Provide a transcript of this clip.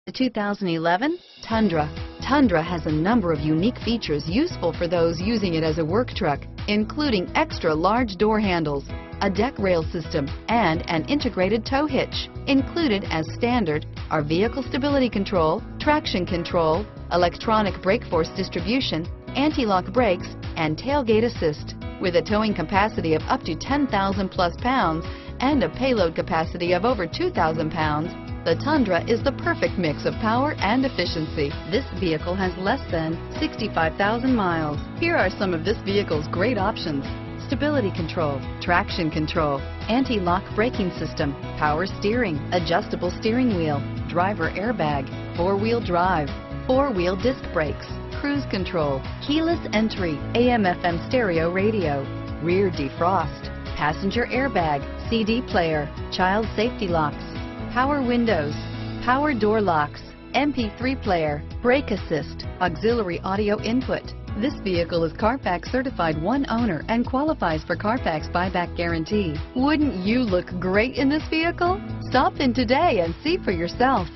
The 2011 Tundra. Tundra has a number of unique features useful for those using it as a work truck, including extra large door handles, a deck rail system, and an integrated tow hitch. Included as standard are vehicle stability control, traction control, electronic brake force distribution, anti-lock brakes, and tailgate assist. With a towing capacity of up to 10,000 plus pounds and a payload capacity of over 2,000 pounds, the Tundra is the perfect mix of power and efficiency. This vehicle has less than 65,000 miles. Here are some of this vehicle's great options: stability control, traction control, anti-lock braking system, power steering, adjustable steering wheel, driver airbag, four-wheel drive, four-wheel disc brakes, cruise control, keyless entry, AM/FM stereo radio, rear defrost, passenger airbag, CD player, child safety locks, power windows, power door locks, MP3 player, brake assist, auxiliary audio input. This vehicle is Carfax certified one owner and qualifies for Carfax buyback guarantee. Wouldn't you look great in this vehicle? Stop in today and see for yourself.